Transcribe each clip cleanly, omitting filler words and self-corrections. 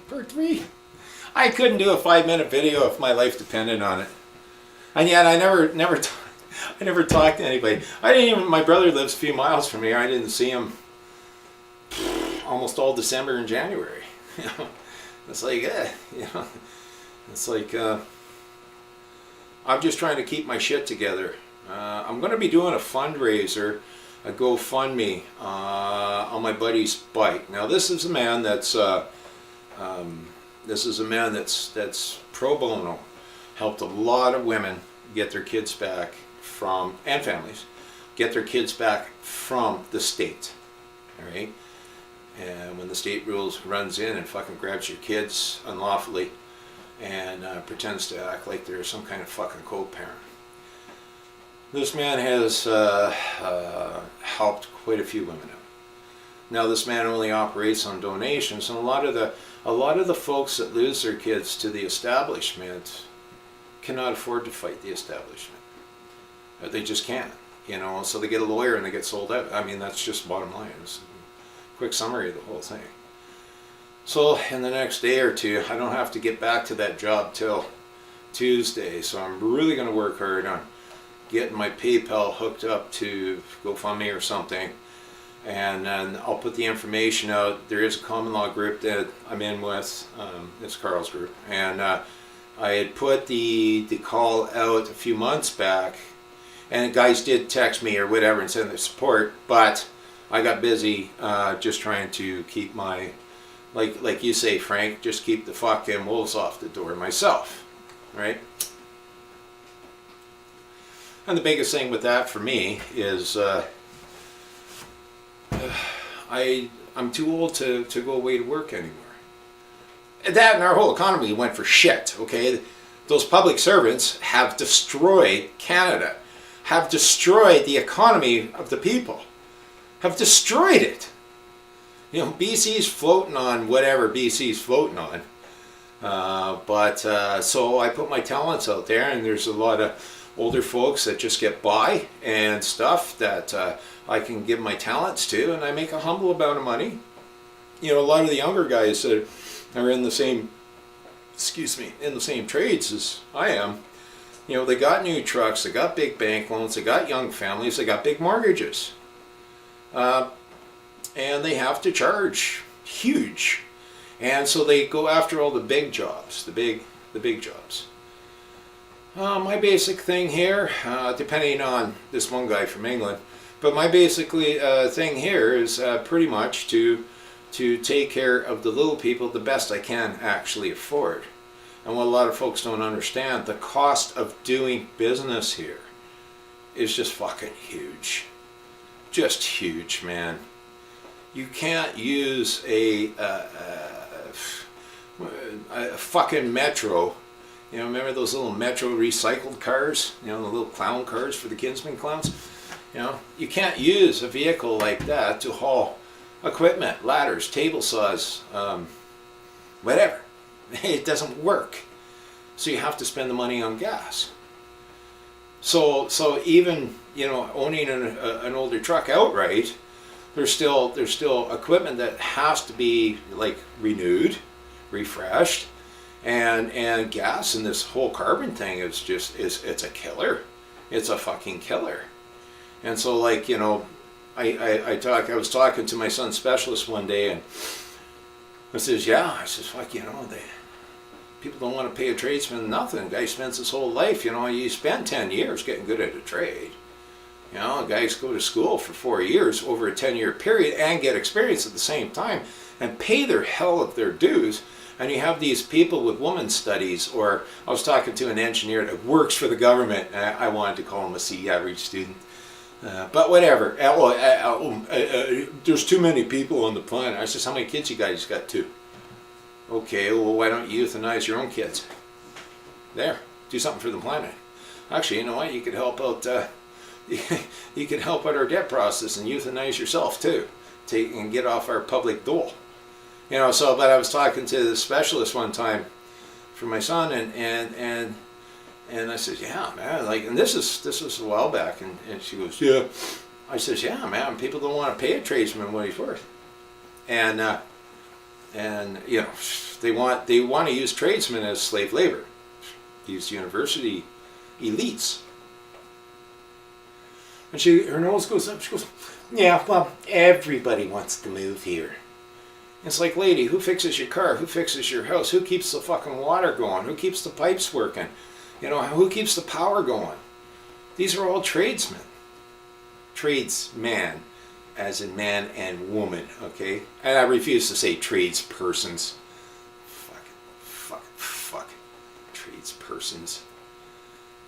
Part 3. I couldn't do a 5-minute video if my life depended on it. And yet I never talked to anybody. I didn't even, my brother lives a few miles from here. I didn't see him almost all December and January. You know, it's like, you know, it's like, I'm just trying to keep my shit together. I'm going to be doing a fundraiser, a GoFundMe, on my buddy's bike. Now this is a man that's that's pro bono, helped a lot of women get their kids back from, and families, get their kids back from the state. All right, and when the state runs in and fucking grabs your kids unlawfully and pretends to act like they're some kind of fucking co-parent. This man has helped quite a few women out. Now this man only operates on donations, and a lot of the folks that lose their kids to the establishment cannot afford to fight the establishment. They just can't, you know. So they get a lawyer and they get sold out. I mean, that's just bottom line. It's a quick summary of the whole thing. So in the next day or two, I don't have to get back to that job till Tuesday. So I'm really going to work hard on getting my PayPal hooked up to GoFundMe or something. And then I'll put the information out. There is a common law group that I'm in with. It's Carl's group. And I had put the call out a few months back. And guys did text me or whatever and send their support. But I got busy just trying to keep my, like you say, Frank, just keep the fucking wolves off the door myself. Right? And the biggest thing with that for me is I'm too old to go away to work anymore. That and our whole economy went for shit, okay? Those public servants have destroyed Canada, have destroyed the economy of the people, have destroyed it. You know, BC's floating on whatever BC's floating on. So I put my talents out there, and there's a lot of older folks that just get by and stuff that I can give my talents to, and I make a humble amount of money. You know, a lot of the younger guys that are in the same, in the same trades as I am, you know, they got new trucks, they got big bank loans, they got young families, they got big mortgages. And they have to charge huge. And so they go after all the big jobs, the big jobs. My basic thing here, depending on this one guy from England, but my basically thing here is pretty much to take care of the little people the best I can actually afford. And what a lot of folks don't understand, the cost of doing business here is just fucking huge. Just huge, man. You can't use a fucking Metro. You know, remember those little Metro recycled cars? You know, the little clown cars for the Kinsman clowns? You know, you can't use a vehicle like that to haul equipment, ladders, table saws, whatever. It doesn't work. So you have to spend the money on gas. So even, you know, owning an older truck outright, there's still equipment that has to be like renewed, refreshed. And gas and this whole carbon thing is just, it's a killer. It's a fucking killer. And so, like, you know, I was talking to my son's specialist one day, and I says, fuck, you know, people don't want to pay a tradesman nothing. The guy spends his whole life, you know, you spend 10 years getting good at a trade. You know, guys go to school for 4 years over a 10-year period and get experience at the same time and pay their hell of their dues. And you have these people with women's studies, or I was talking to an engineer that works for the government. I wanted to call him a C average student. But whatever. There's too many people on the planet. I says, how many kids you guys got? 2. Okay, well, why don't you euthanize your own kids? There. Do something for the planet. Actually, you know what? You could help out, you could help out our debt process and euthanize yourself too. And get off our public dole. You know, so, but I was talking to the specialist one time for my son, and I said, yeah, man, like, and this was a while back, and she goes, yeah. I says, yeah, man, people don't want to pay a tradesman what he's worth. And And you know, they want to use tradesmen as slave labor. These university elites. And her nose goes up. She goes, "Yeah, well, everybody wants to move here." It's like, lady, who fixes your car? Who fixes your house? Who keeps the fucking water going? Who keeps the pipes working? You know, who keeps the power going? These are all tradesmen. Tradesman, as in man and woman, okay? And I refuse to say tradespersons. Fuck. Tradespersons.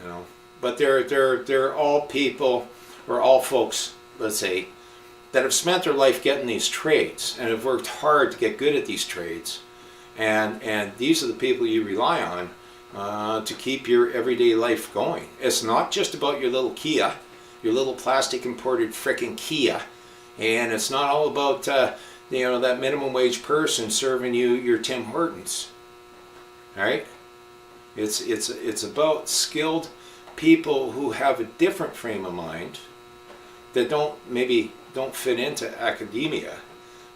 You know. But they're all people, or all folks, let's say, that have spent their life getting these trades and have worked hard to get good at these trades. And these are the people you rely on to keep your everyday life going. It's not just about your little Kia, your little plastic imported frickin' Kia. And it's not all about you know, that minimum wage person serving you your Tim Hortons. All right? It's about skilled people who have a different frame of mind, that don't fit into academia,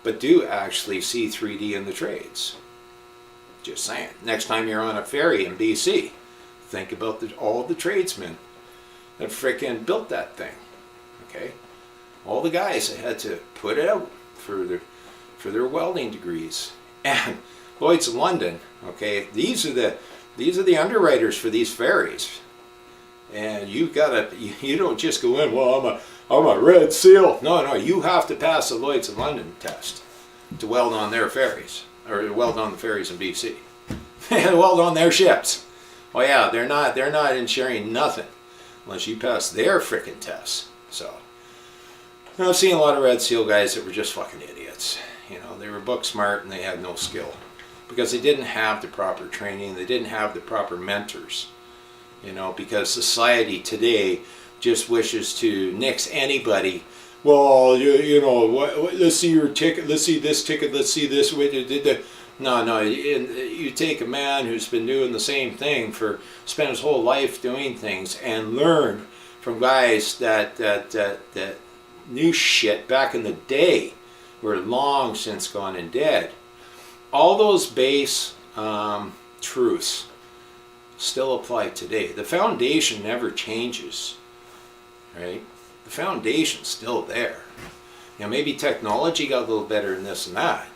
but do actually see 3D in the trades. Just saying. Next time you're on a ferry in BC, think about all the tradesmen that frickin' built that thing. Okay? All the guys that had to put it out for their welding degrees. And Lloyd's of London, okay, these are the underwriters for these ferries. And you don't just go in, well, I'm a red seal. No, you have to pass the Lloyd's of London test to weld on their ferries, or weld on the ferries in BC. And weld on their ships. Oh yeah, they're not insuring nothing unless you pass their frickin' tests. So, I've seen a lot of red seal guys that were just fucking idiots. You know, they were book smart and they had no skill because they didn't have the proper training. They didn't have the proper mentors. You know, because society today just wishes to nix anybody. Well, you know, let's see your ticket, let's see this ticket, let's see this. No, you take a man who's been doing the same thing spent his whole life doing things, and learn from guys that knew shit back in the day, were long since gone and dead. All those base truths still apply today. The foundation never changes, right? The foundation's still there. You know, maybe technology got a little better in this and that,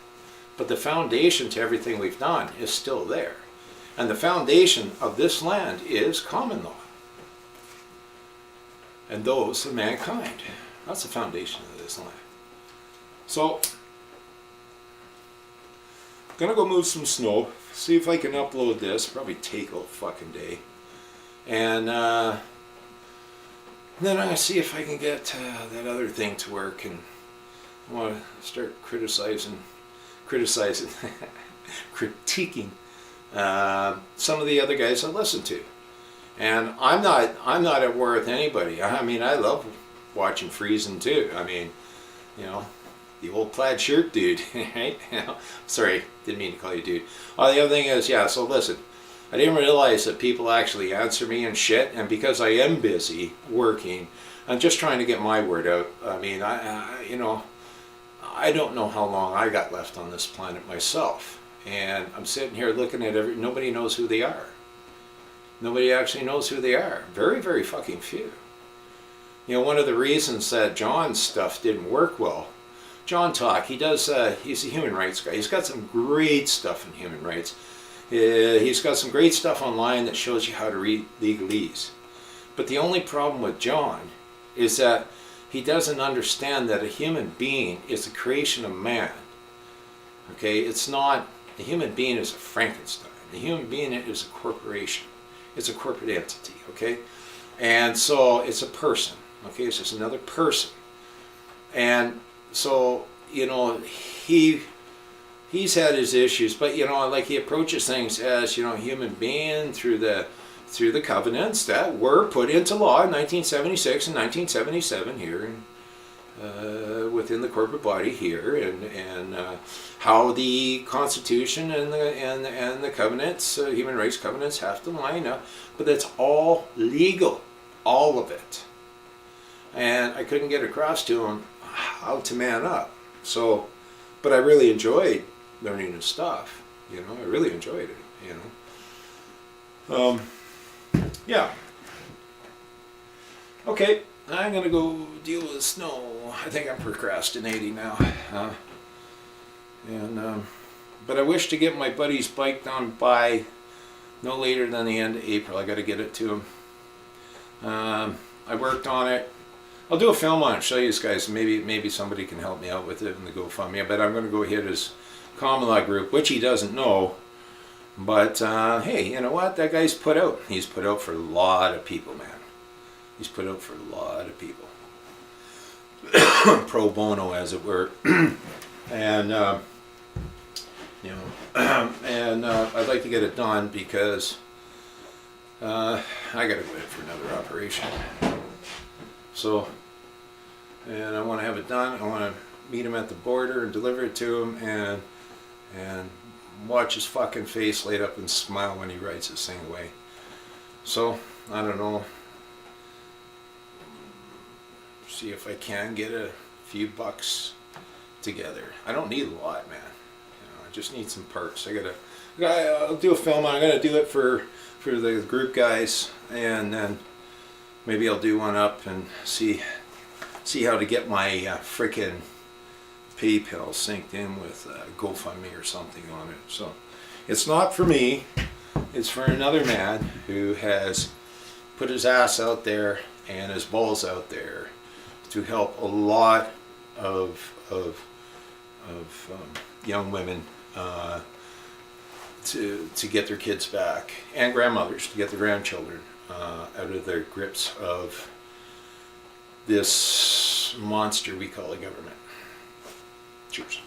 but the foundation to everything we've done is still there. And the foundation of this land is common law. And those of mankind. That's the foundation of this land. So, I'm gonna go move some snow. See if I can upload this. Probably take a fucking day. And then I'm going to see if I can get that other thing to work. And I want to start critiquing some of the other guys I listen to. And I'm not at war with anybody. I mean, I love watching Friesen too. I mean, you know, the old plaid shirt dude, right? You know, sorry, didn't mean to call you dude. Oh, the other thing is, yeah, so listen, I didn't realize that people actually answer me and shit, and because I am busy working, I'm just trying to get my word out. I mean, you know, I don't know how long I got left on this planet myself, and I'm sitting here looking at nobody knows who they are. Nobody actually knows who they are. Very, very fucking few. You know, one of the reasons that John's stuff didn't work well, John Talk, he's a human rights guy. He's got some great stuff in human rights. He's got some great stuff online that shows you how to read legalese. But the only problem with John is that he doesn't understand that a human being is a creation of man. Okay, it's not, a human being is a Frankenstein. A human being is a corporation. It's a corporate entity, okay? And so it's a person, okay? It's just another person. And so, you know, he's had his issues, but, you know, like he approaches things as, you know, human being through the covenants that were put into law in 1976 and 1977 here within the corporate body here, and how the Constitution and the covenants, human rights covenants, have to line up. But that's all legal, all of it. And I couldn't get across to him how to man up. So, but I really enjoyed learning new stuff. You know, I really enjoyed it. You know. Yeah. Okay, I'm gonna go deal with the snow. I think I'm procrastinating now. But I wish to get my buddy's bike done by no later than the end of April. I got to get it to him. I worked on it. I'll do a film on it, show you guys. Maybe somebody can help me out with it in the GoFundMe. But I'm going to go hit his common law group, which he doesn't know. But hey, you know what? That guy's put out. He's put out for a lot of people, man. He's put out for a lot of people. Pro bono, as it were. And you know, and I'd like to get it done because I got to go in for another operation. So, and I want to have it done. I want to meet him at the border and deliver it to him, and watch his fucking face light up and smile when he writes this thing away. So, I don't know. See if I can get a few bucks together. I don't need a lot, man. I just need some parts. I'll do a film on it. I'm gonna do it for the group guys, and then maybe I'll do one up and see how to get my frickin' PayPal synced in with GoFundMe or something on it. So it's not for me. It's for another man who has put his ass out there and his balls out there to help a lot of young women to get their kids back, and grandmothers to get their grandchildren out of their grips of this monster we call a government. Cheers.